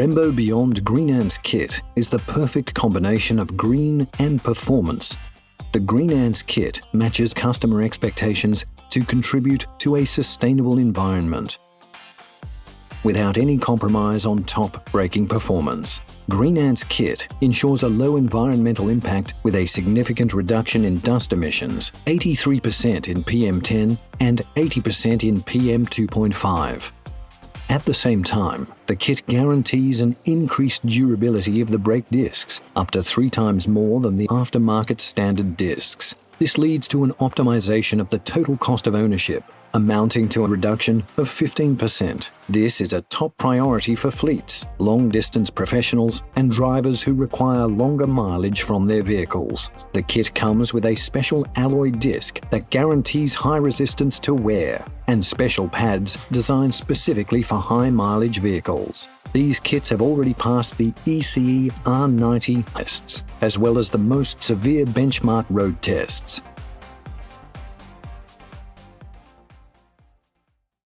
Brembo Beyond GREENANCE Kit is the perfect combination of green and performance. The GREENANCE Kit matches customer expectations to contribute to a sustainable environment without any compromise on top-breaking performance. GREENANCE Kit ensures a low environmental impact with a significant reduction in dust emissions, 83% in PM10 and 80% in PM2.5. At the same time, the kit guarantees an increased durability of the brake discs, up to 3 times more than the aftermarket standard discs. This leads to an optimization of the total cost of ownership, amounting to a reduction of 15%. This is a top priority for fleets, long-distance professionals, and drivers who require longer mileage from their vehicles. The kit comes with a special alloy disc that guarantees high resistance to wear, and special pads designed specifically for high-mileage vehicles. These kits have already passed the ECE R90 tests, as well as the most severe benchmark road tests.